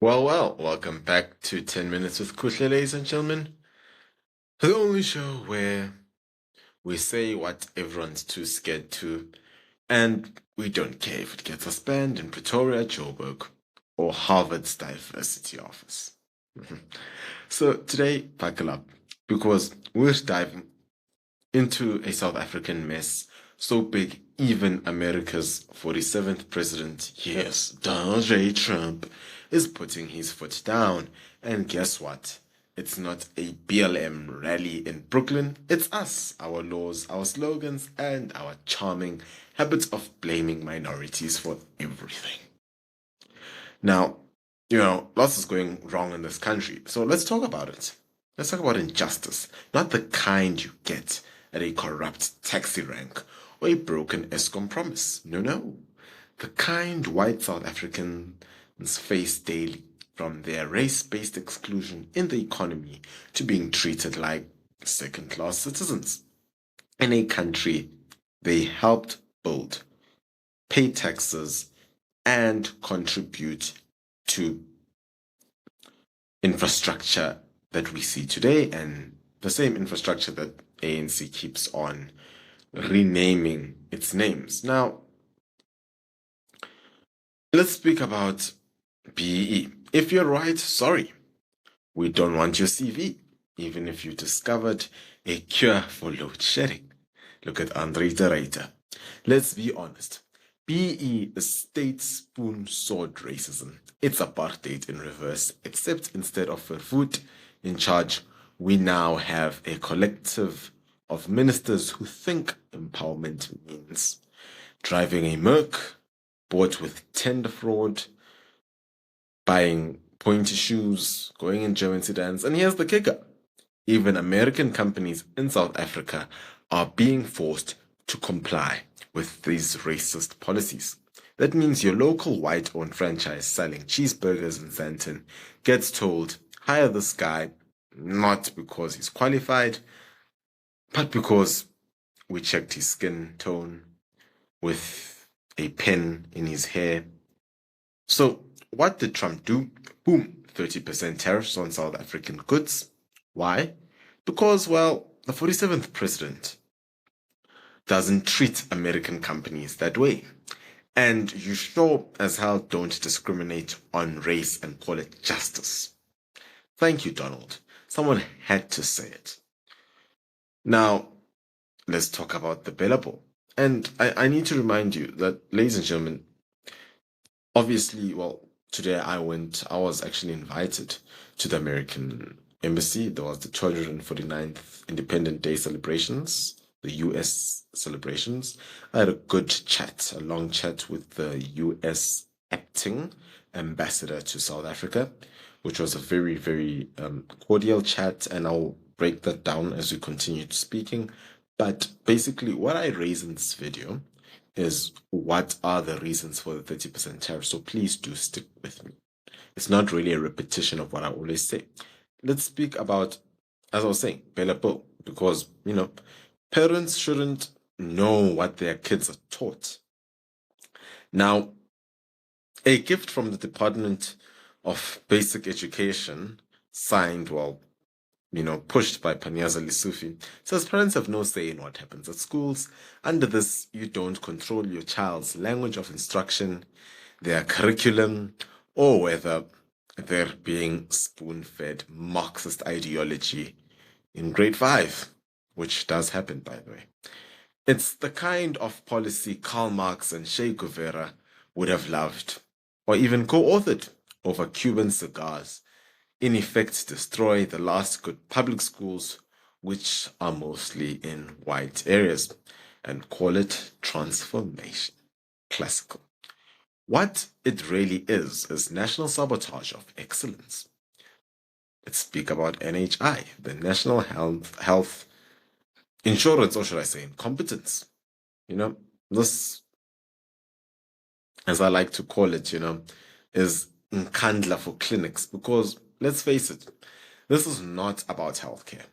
Welcome back to 10 Minutes with Kuhle, ladies and gentlemen. The only show where we say what everyone's too scared to, and we don't care if it gets us banned in Pretoria, Joburg, or Harvard's diversity office. So today, buckle up, because we're diving into a South African mess so big even America's 47th president, yes, Donald J. Trump, is putting his foot down. And guess what? It's not a BLM rally in Brooklyn. It's us, our laws, our slogans, and our charming habits of blaming minorities for everything. Now, lots is going wrong in this country. So let's talk about it. Let's talk about injustice, not the kind you get at a corrupt taxi rank or a broken ESCOM promise. No. The kind white South Africans face daily, from their race-based exclusion in the economy to being treated like second-class citizens in a country they helped build, pay taxes, and contribute to infrastructure that we see today, and the same infrastructure that ANC keeps on renaming its names. Now, let's speak about BEE. If you're right, sorry. We don't want your CV, even if you discovered a cure for load shedding. Look at Andre de Ruyter. Let's be honest. BEE is state spoon sword racism. It's apartheid in reverse, except instead of Vervoet in charge, we now have a collective of ministers who think empowerment means driving a Merc, bought with tender fraud, buying pointy shoes, going in German sedans, and here's the kicker. Even American companies in South Africa are being forced to comply with these racist policies. That means your local white-owned franchise selling cheeseburgers in Sandton gets told, hire this guy, not because he's qualified, but because we checked his skin tone with a pen in his hair. So what did Trump do? Boom, 30% tariffs on South African goods. Why? Because, well, the 47th president doesn't treat American companies that way. And you sure as hell don't discriminate on race and call it justice. Thank you, Donald. Someone had to say it. Now, let's talk about the BELA Bill. And I need to remind you that, ladies and gentlemen, obviously, today I was actually invited to the American Embassy. There was the 249th Independence Day celebrations, the US celebrations. I had a long chat with the US acting ambassador to South Africa, which was a very, very cordial chat, and I'll break that down as we continue speaking. But basically, what I raise in this video is what are the reasons for the 30% tariff. So please do stick with me. It's not really a repetition of what I always say. Let's speak about, as I was saying, BELA Bill, because, parents shouldn't know what their kids are taught. Now, a gift from the Department of Basic Education, signed, pushed by Panyaza Lisufi, says parents have no say in what happens at schools. Under this, you don't control your child's language of instruction, their curriculum, or whether they're being spoon-fed Marxist ideology in grade 5, which does happen, by the way. It's the kind of policy Karl Marx and Che Guevara would have loved, or even co-authored over Cuban cigars. In effect, destroy the last good public schools, which are mostly in white areas, and call it transformation. Classical. What it really is national sabotage of excellence. Let's speak about NHI, the National Health Insurance, or should I say incompetence. This, as I like to call it, is Nkandla for clinics, because let's face it, this is not about healthcare.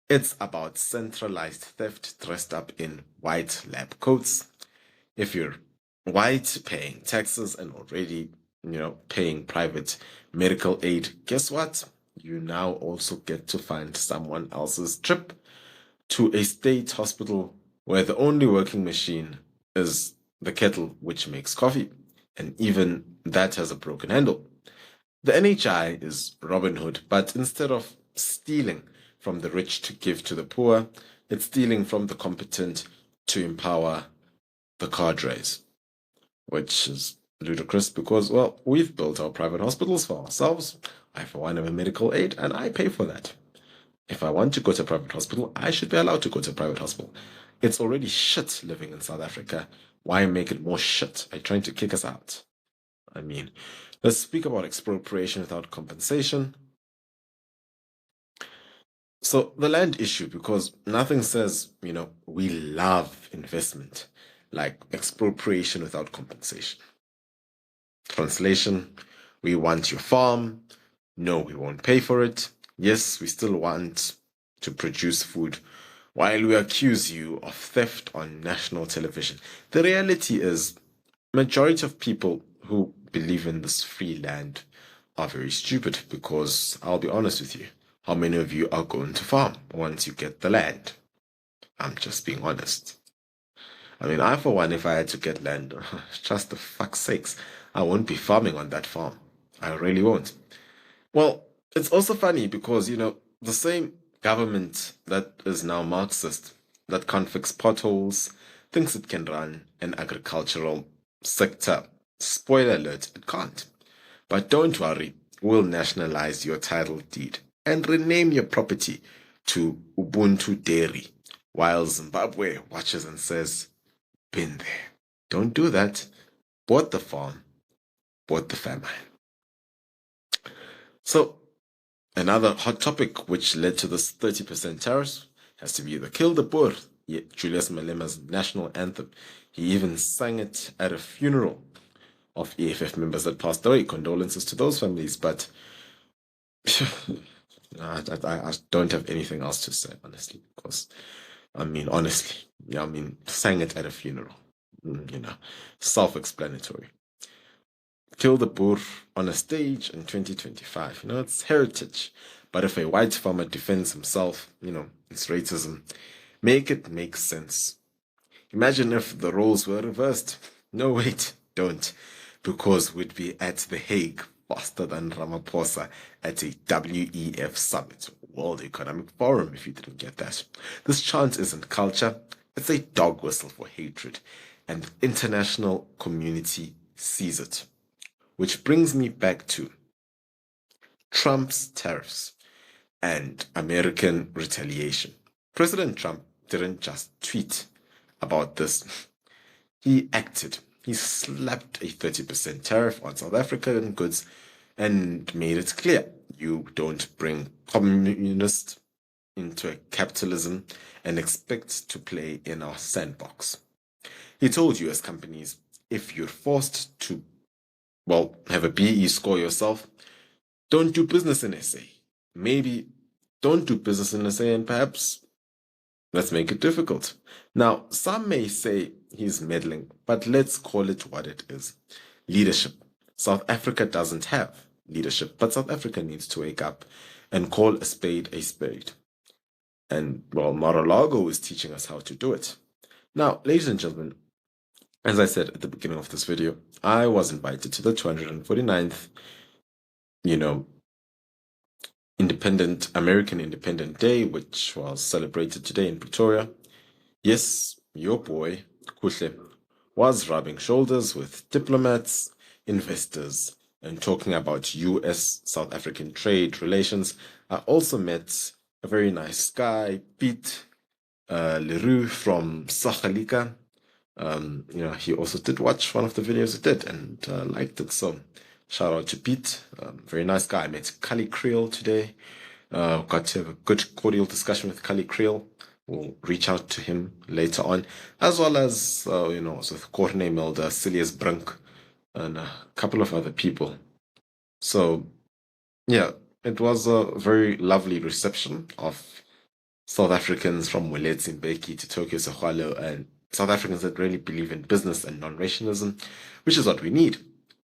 It's about centralized theft dressed up in white lab coats. If you're white, paying taxes, and already paying private medical aid, guess what? You now also get to fund someone else's trip to a state hospital where the only working machine is the kettle which makes coffee, and even that has a broken handle. The NHI is Robin Hood, but instead of stealing from the rich to give to the poor, it's stealing from the competent to empower the cadres, which is ludicrous because, well, we've built our private hospitals for ourselves. I, for one, have a medical aid and I pay for that. If I want to go to a private hospital, I should be allowed to go to a private hospital. It's already shit living in South Africa. Why make it more shit? Are you trying to kick us out? I mean, let's speak about expropriation without compensation. So the land issue, because nothing says, we love investment like expropriation without compensation. Translation, we want your farm. No, we won't pay for it. Yes, we still want to produce food while we accuse you of theft on national television. The reality is, majority of people who believe in this free land are very stupid because I'll be honest with you, how many of you are going to farm once you get the land? I'm just being honest. I mean, I, for one, if I had to get land, just the fuck's sakes, I won't be farming on that farm. I really won't. Well, it's also funny because, the same government that is now Marxist, that can't fix potholes, thinks it can run an agricultural sector. Spoiler alert, it can't. But don't worry, we'll nationalize your title deed and rename your property to Ubuntu Dairy, while Zimbabwe watches and says, been there. Don't do that. Bought the farm, bought the famine. So, another hot topic which led to this 30% tariffs has to be the Kill the Boer, Julius Malema's national anthem. He even sang it at a funeral of EFF members that passed away. Condolences to those families, but I don't have anything else to say, honestly, because, sang it at a funeral, self-explanatory. Kill the Boer on a stage in 2025. It's heritage. But if a white farmer defends himself, it's racism. Make it make sense. Imagine if the roles were reversed. No, wait, don't. Because we'd be at The Hague faster than Ramaphosa at a WEF summit, World Economic Forum, if you didn't get that. This chant isn't culture. It's a dog whistle for hatred. And the international community sees it. Which brings me back to Trump's tariffs and American retaliation. President Trump didn't just tweet about this. He acted. He slapped a 30% tariff on South African goods and made it clear you don't bring communists into a capitalism and expect to play in our sandbox. He told US companies, if you're forced to have a BE score yourself, don't do business in SA. Maybe don't do business in SA and perhaps let's make it difficult. Now, some may say he's meddling, but let's call it what it is. Leadership. South Africa doesn't have leadership, but South Africa needs to wake up and call a spade a spade. And, Mar-a-Lago is teaching us how to do it. Now, ladies and gentlemen, as I said at the beginning of this video, I was invited to the 249th, American Independent Day, which was celebrated today in Pretoria. Yes, your boy, Kuhle, was rubbing shoulders with diplomats, investors, and talking about US-South African trade relations. I also met a very nice guy, Pete Leroux from Sagalika. He also did watch one of the videos I did and liked it. So shout out to Pete, very nice guy. I met Cully Creel today. Got to have a good cordial discussion with Cully Creel. We'll reach out to him later on, as well as with Courtney Mulder, Silius Brink, and a couple of other people. So yeah, it was a very lovely reception of South Africans from Wiletsi Mbeki to Tokyo Sehwalo, and South Africans that really believe in business and non-racialism, which is what we need.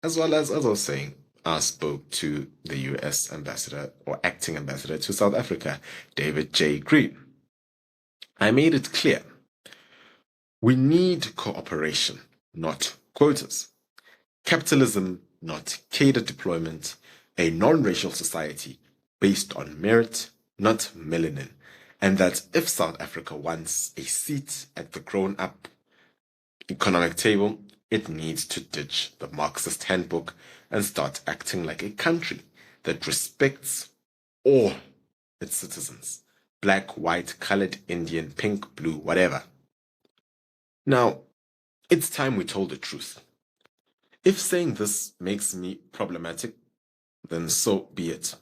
as well as I was saying, I spoke to the US ambassador or acting ambassador to South Africa, David J. Green. I made it clear we need cooperation, not quotas. Capitalism, not cadre deployment. A non-racial society based on merit, not melanin. And that if South Africa wants a seat at the grown-up economic table, it needs to ditch the Marxist handbook and start acting like a country that respects all its citizens. Black, white, colored, Indian, pink, blue, whatever. Now, it's time we told the truth. If saying this makes me problematic, then so be it.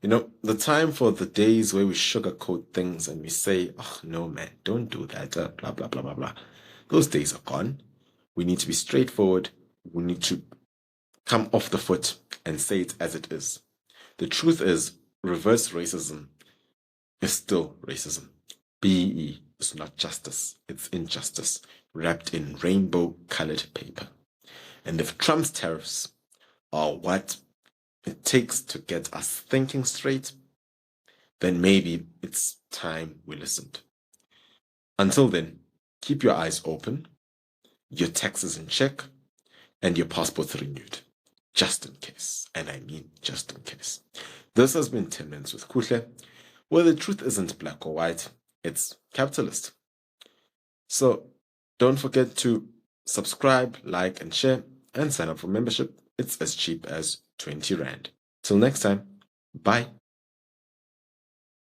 The time for the days where we sugarcoat things and we say, oh, no, man, don't do that, blah, blah, blah, blah, blah. Those days are gone. We need to be straightforward. We need to come off the foot and say it as it is. The truth is, reverse racism is still racism. BEE is not justice. It's injustice wrapped in rainbow-colored paper. And if Trump's tariffs are what it takes to get us thinking straight, then maybe it's time we listened. Until then, keep your eyes open, your taxes in check, and your passports renewed. Just in case. And I mean just in case. This has been 10 Minutes with Kuhle, where the truth isn't black or white, it's capitalist. So don't forget to subscribe, like, and share, and sign up for membership. It's as cheap as 20 Rand. Till next time, bye.